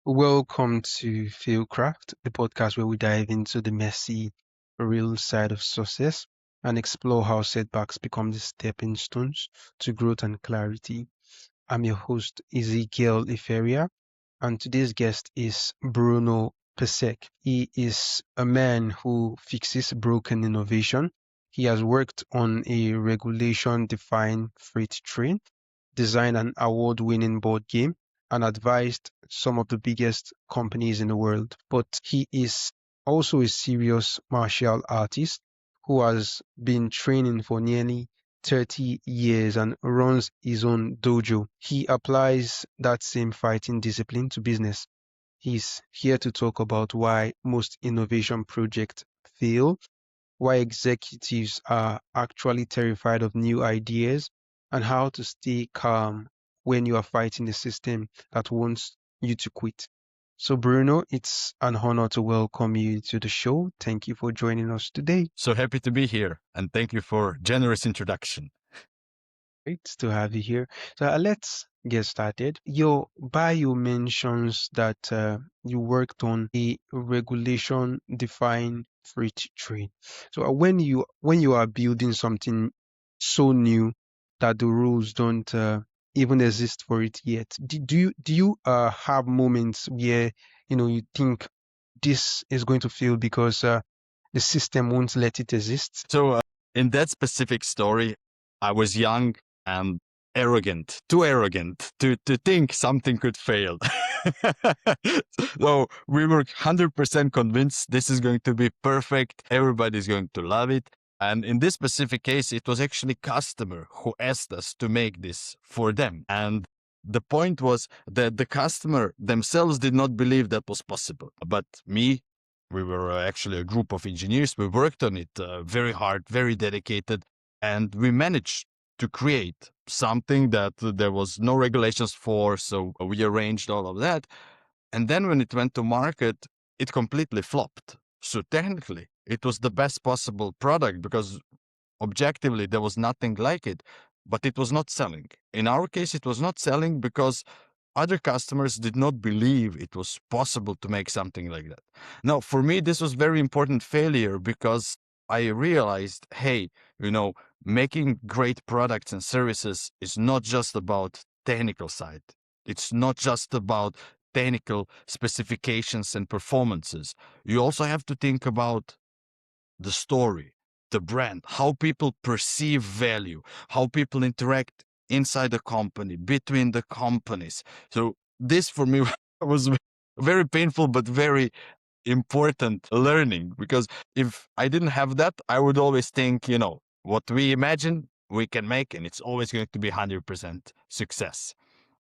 Welcome to FailCraft, the podcast where we dive into the messy, real side of success and explore how setbacks become the stepping stones to growth and clarity. I'm your host, Ezekiel Iferia, and today's guest is Bruno Pešec. He is a man who fixes broken innovation. He has worked on a regulation-defined freight train, designed an award-winning board game, and advised some of the biggest companies in the world. But he is also a serious martial artist who has been training for nearly 30 years and runs his own dojo. He applies that same fighting discipline to business. He's here to talk about why most innovation projects fail, why executives are actually terrified of new ideas, and how to stay calm when you are fighting a system that wants you to quit. So, Bruno, it's an honor to welcome you to the show. Thank you for joining us today. So happy to be here, and thank you for generous introduction. Great to have you here. So let's get started. Your bio mentions that you worked on a regulation-defined freight train. So when you are building something so new that the rules don't even exist for it yet, do you have moments where you think this is going to fail because the system won't let it exist? So in that specific story, I was young and arrogant, too arrogant to think something could fail. So we were 100% convinced this is going to be perfect. Everybody's going to love it. And in this specific case, it was actually customer who asked us to make this for them. And the point was that the customer themselves did not believe that was possible. But me, we were actually a group of engineers. We worked on it very hard, very dedicated, and we managed to create something that there was no regulations for. So we arranged all of that. And then when it went to market, it completely flopped. So technically, it was the best possible product because objectively there was nothing like it, but it was not selling. In our case, it was not selling because other customers did not believe it was possible to make something like that. Now, for me, this was very important failure because I realized, hey, making great products and services is not just about technical side. It's not just about technical specifications and performances. You also have to think about the story, the brand, how people perceive value, how people interact inside the company, between the companies. So this for me was very painful, but very important learning, because if I didn't have that, I would always think, what we imagine we can make, and it's always going to be 100% success.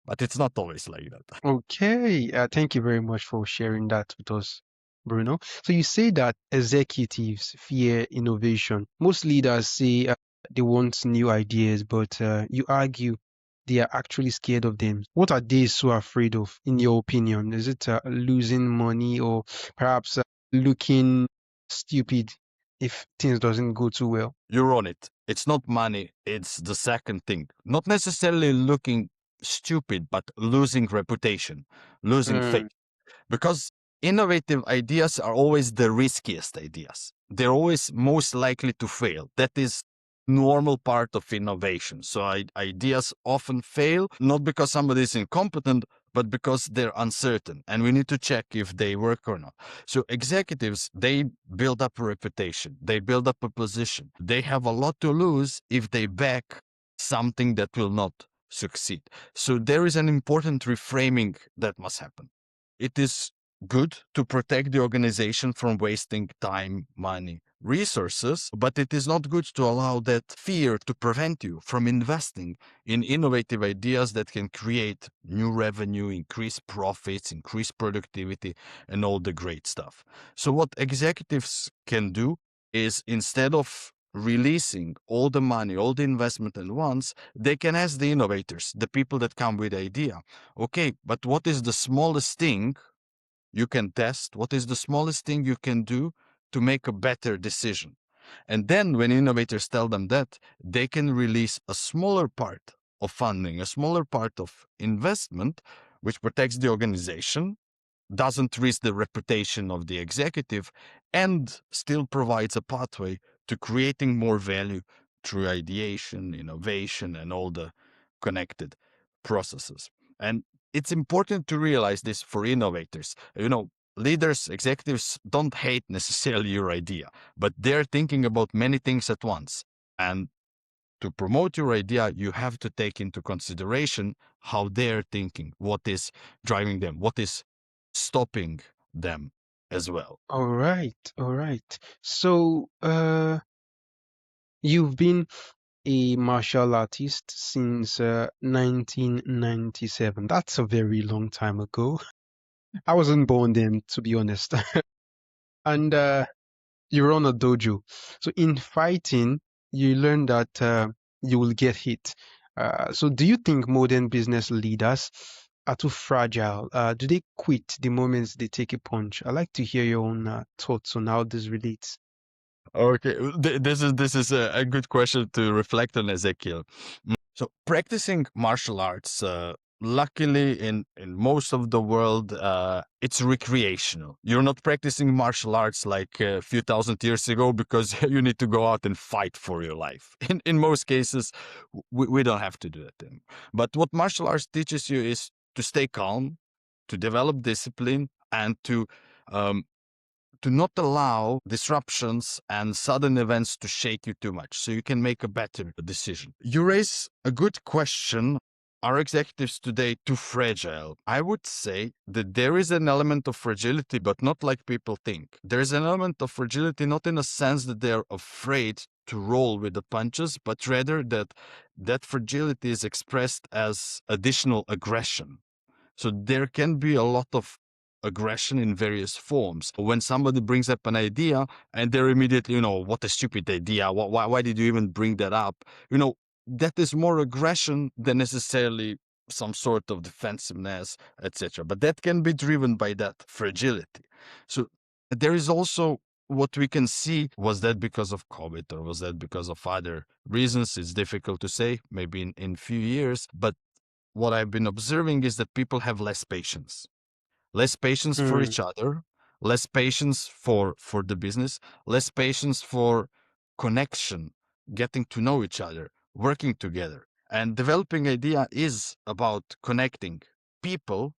But it's not always like that. Okay, thank you very much for sharing that with us, Bruno. So you say that executives fear innovation. Most leaders say they want new ideas, but you argue they are actually scared of them. What are they so afraid of, in your opinion? Is it losing money or perhaps looking stupid if things doesn't go too well? You're on it. It's not money. It's the second thing. Not necessarily looking stupid, but losing reputation, losing Mm, faith. Because innovative ideas are always the riskiest ideas. They're always most likely to fail. That is normal part of innovation. So ideas often fail, not because somebody is incompetent, but because they're uncertain. And we need to check if they work or not. So executives, they build up a reputation. They build up a position. They have a lot to lose if they back something that will not succeed. So there is an important reframing that must happen. It is good to protect the organization from wasting time, money, resources, but it is not good to allow that fear to prevent you from investing in innovative ideas that can create new revenue, increase profits, increase productivity, and all the great stuff. So what executives can do is, instead of releasing all the money, all the investment at once, they can ask the innovators, the people that come with the idea, okay, but what is the smallest thing you can test? What is the smallest thing you can do to make a better decision? And then when innovators tell them that, they can release a smaller part of funding, a smaller part of investment, which protects the organization, doesn't risk the reputation of the executive, and still provides a pathway to creating more value through ideation, innovation, and all the connected processes. And it's important to realize this for innovators. Leaders, executives don't hate necessarily your idea, but they're thinking about many things at once. And to promote your idea, you have to take into consideration how they're thinking, what is driving them, what is stopping them as well. All right, all right. So, you've been a martial artist since 1997. That's a very long time ago. I wasn't born then, to be honest. And you run a dojo. So in fighting, you learn that you will get hit. So do you think modern business leaders are too fragile? Do they quit the moment they take a punch? I'd like to hear your own thoughts on how this relates. Okay, this is a good question to reflect on, Ezekiel. So practicing martial arts, luckily in most of the world, it's recreational. You're not practicing martial arts like a few thousand years ago because you need to go out and fight for your life. In most cases, we don't have to do that anymore. But what martial arts teaches you is to stay calm, to develop discipline, and um, to not allow disruptions and sudden events to shake you too much so you can make a better decision. You raise a good question. Are executives today too fragile? I would say that there is an element of fragility, but not like people think. There is an element of fragility not in a sense that they're afraid to roll with the punches, but rather that that fragility is expressed as additional aggression. So there can be a lot of aggression in various forms. When somebody brings up an idea and they're immediately, what a stupid idea. Why did you even bring that up? That is more aggression than necessarily some sort of defensiveness, etc. But that can be driven by that fragility. So there is also what we can see. Was that because of COVID or was that because of other reasons? It's difficult to say, maybe in few years, but what I've been observing is that people have less patience for Mm, each other, less patience for the business, less patience for connection, getting to know each other, working together. And developing idea is about connecting people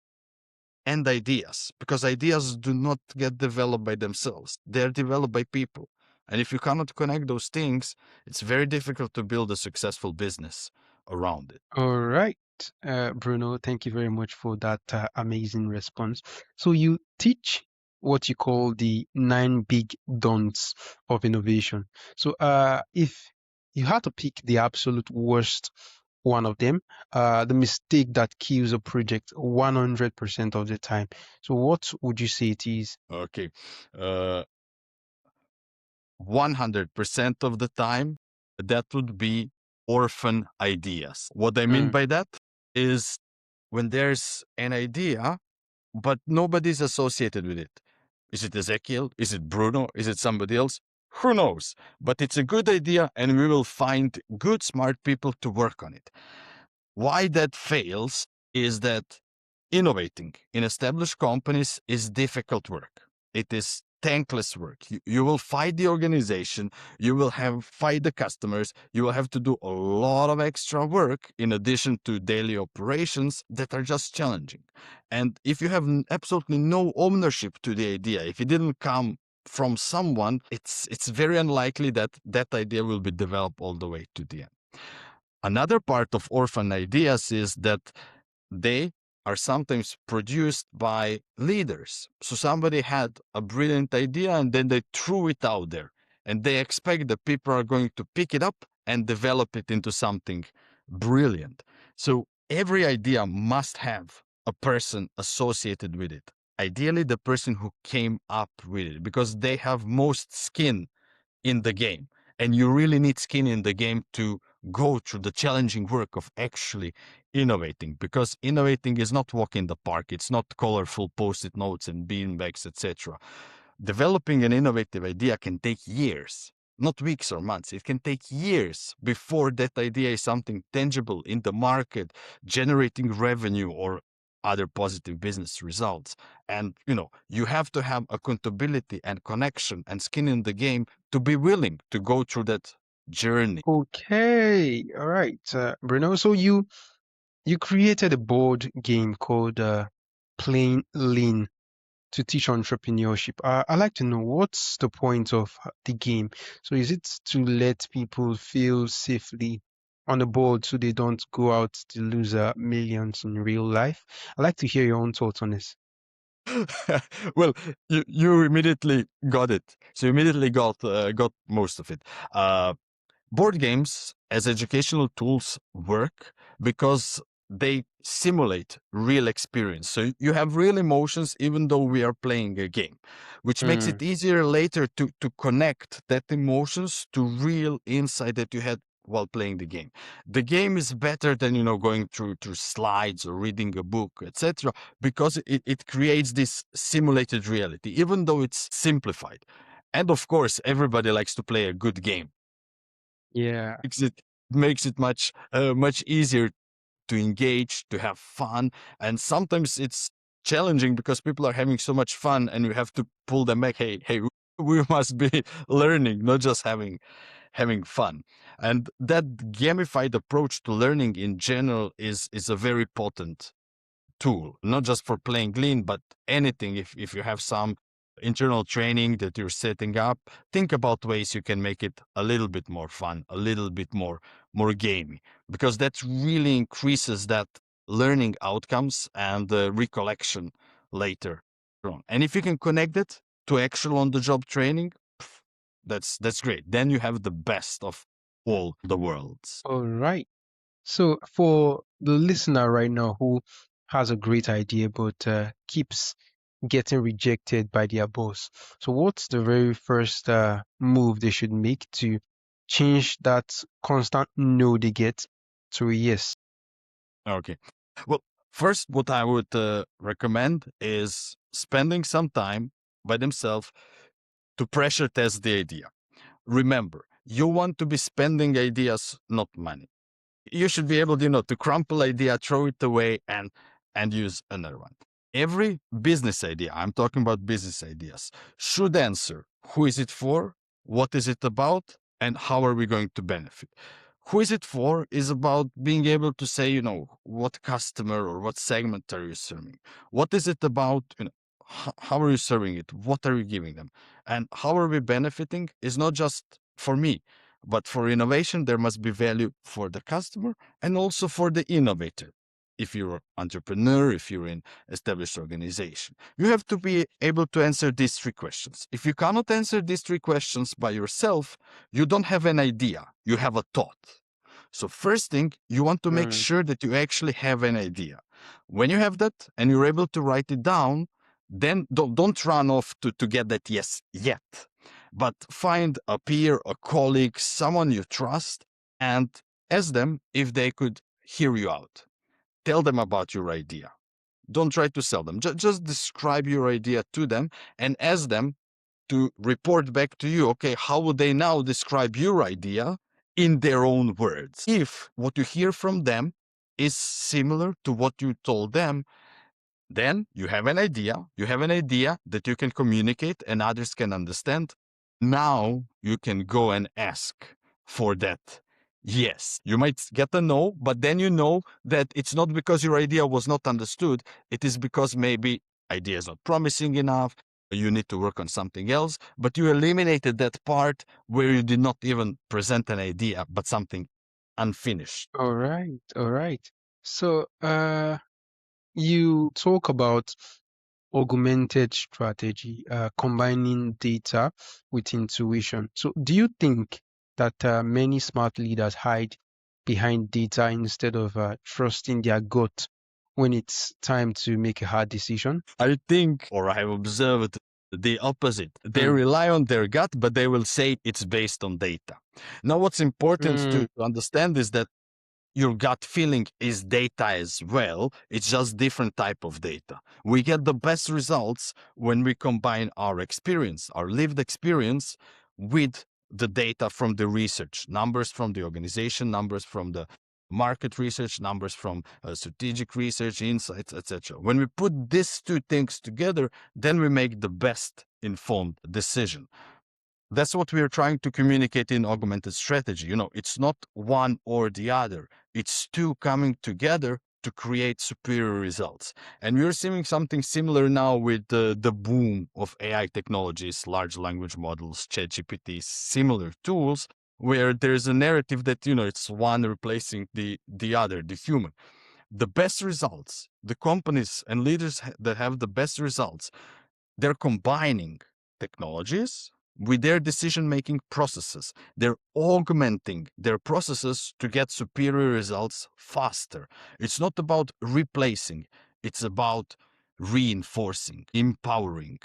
and ideas, because ideas do not get developed by themselves. They're developed by people. And if you cannot connect those things, it's very difficult to build a successful business around it. all right, Bruno, thank you very much for that amazing response. So you teach what you call the nine big don'ts of innovation. So if you had to pick the absolute worst one of them, the mistake that kills a project 100% of the time. So what would you say it is? Okay. 100% of the time, that would be orphan ideas. What I mean Mm, by that is when there's an idea, but nobody's associated with it. Is it Ezekiel? Is it Bruno? Is it somebody else? Who knows? But it's a good idea, and we will find good, smart people to work on it. Why that fails is that innovating in established companies is difficult work. It is tankless work. You will fight the organization, you will have fight the customers, you will have to do a lot of extra work in addition to daily operations that are just challenging. And if you have absolutely no ownership to the idea, if it didn't come from someone, it's very unlikely that that idea will be developed all the way to the end. Another part of orphan ideas is that they are sometimes produced by leaders. So somebody had a brilliant idea and then they threw it out there and they expect that people are going to pick it up and develop it into something brilliant. So every idea must have a person associated with it. Ideally, the person who came up with it, because they have most skin in the game. And you really need skin in the game to go through the challenging work of actually innovating, because innovating is not walk in the park. It's not colorful post-it notes and beanbags, etc. Developing an innovative idea can take years, not weeks or months. It can take years before that idea is something tangible in the market, generating revenue or other positive business results. And, you know, you have to have accountability and connection and skin in the game to be willing to go through that journey. Okay, all right, Bruno. So you created a board game called Plain Lean to teach entrepreneurship. I'd like to know what's the point of the game. So is it to let people feel safely on the board so they don't go out to lose millions in real life? I'd like to hear your own thoughts on this. Well, you immediately got it. So you immediately got most of it. Board games as educational tools work because they simulate real experience. So you have real emotions even though we are playing a game, which makes Mm, it easier later to connect that emotions to real insight that you had while playing the game. The game is better than, you know, going through slides or reading a book, etc., because it creates this simulated reality, even though it's simplified. And of course, everybody likes to play a good game. yeah. Makes it much easier to engage, to have fun, and sometimes it's challenging because people are having so much fun, and you have to pull them back. Hey, we must be learning, not just having fun. And that gamified approach to learning in general is a very potent tool, not just for playing lean, but anything. If you have some internal training that you're setting up, think about ways you can make it a little bit more fun, a little bit more gamey, because that really increases that learning outcomes and recollection later on. And if you can connect it to actual on the job training, that's great. Then you have the best of all the worlds. All right. So for the listener right now who has a great idea but keeps getting rejected by their boss, so what's the very first move they should make to change that constant no they get to a yes? Okay. Well, first, what I would recommend is spending some time by themselves to pressure test the idea. Remember, you want to be spending ideas, not money. You should be able, to crumple idea, throw it away, and use another one. Every business idea, I'm talking about business ideas, should answer who is it for, what is it about, and how are we going to benefit. Who is it for is about being able to say, what customer or what segment are you serving? What is it about, how are you serving it? What are you giving them? And how are we benefiting is not just for me, but for innovation, there must be value for the customer and also for the innovator. If you're an entrepreneur, if you're in established organization, you have to be able to answer these three questions. If you cannot answer these three questions by yourself, you don't have an idea, you have a thought. So first thing, you want to make Mm, sure that you actually have an idea. When you have that and you're able to write it down, then don't run off to get that yes yet, but find a peer, a colleague, someone you trust, and ask them if they could hear you out. Tell them about your idea. Don't try to sell them. Just describe your idea to them and ask them to report back to you. Okay, how would they now describe your idea in their own words? If what you hear from them is similar to what you told them, then you have an idea. You have an idea that you can communicate and others can understand. Now you can go and ask for that. Yes, you might get a no, but then you know that it's not because your idea was not understood. It is because maybe idea is not promising enough. You need to work on something else, but you eliminated that part where you did not even present an idea, but something unfinished. all right, all right. So you talk about augmented strategy, combining data with intuition. So, do you think that many smart leaders hide behind data instead of trusting their gut when it's time to make a hard decision? I think, or I have observed the opposite. They Mm, rely on their gut, but they will say it's based on data. Now, what's important mm, to understand is that your gut feeling is data as well. It's just different type of data. We get the best results when we combine our experience, our lived experience, with the data from the research, numbers from the organization, numbers from the market research, numbers from strategic research, insights, etc. When we put these two things together, then we make the best informed decision. That's what we're trying to communicate in augmented strategy. It's not one or the other. It's two coming together to create superior results. And we're seeing something similar now with the boom of AI technologies, large language models, ChatGPT, similar tools, where there's a narrative that, it's one replacing the other, the human. The best results, the companies and leaders that have the best results, they're combining technologies with their decision-making processes. They're augmenting their processes to get superior results faster. It's not about replacing, it's about reinforcing, empowering,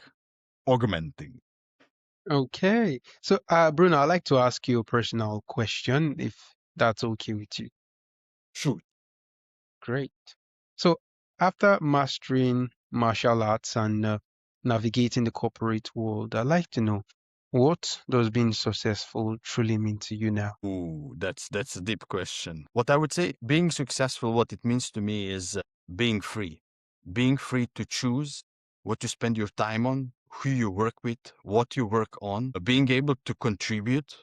augmenting. Okay. So, Bruno, I'd like to ask you a personal question, if that's okay with you. Sure. Great. So, after mastering martial arts and navigating the corporate world, I'd like to know, what does being successful truly mean to you now? Ooh, that's a deep question. What I would say, being successful, what it means to me is being free to choose what you spend your time on, who you work with, what you work on, being able to contribute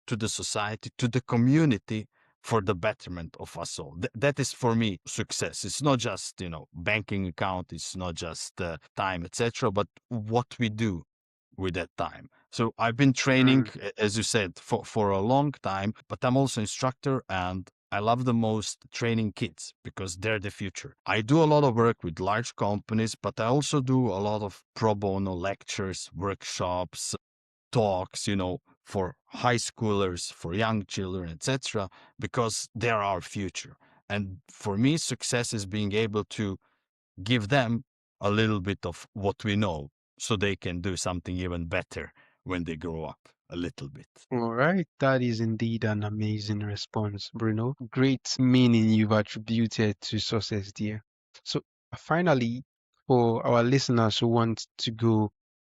to the society, to the community for the betterment of us all. That is for me success. It's not just, banking account, it's not just time, etc., but what we do with that time. So I've been training, Mm, as you said, for a long time, but I'm also instructor and I love the most training kids because they're the future. I do a lot of work with large companies, but I also do a lot of pro bono lectures, workshops, talks, for high schoolers, for young children, etc., because they're our future. And for me, success is being able to give them a little bit of what we know so they can do something even better when they grow up a little bit. all right. That is indeed an amazing response, Bruno. Great meaning you've attributed to success there. So, finally, for our listeners who want to go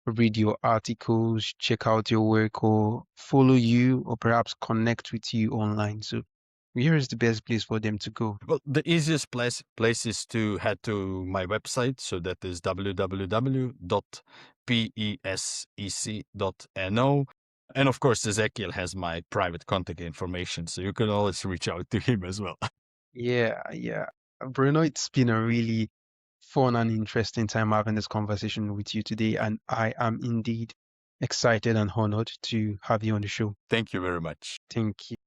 read your articles, check out your work, or follow you, or perhaps connect with you online. So, where is the best place for them to go? Well, the easiest place is to head to my website. So that is www.pesec.no. And of course, Ezekiel has my private contact information, so you can always reach out to him as well. Yeah, yeah. Bruno, it's been a really fun and interesting time having this conversation with you today, and I am indeed excited and honored to have you on the show. Thank you very much. Thank you.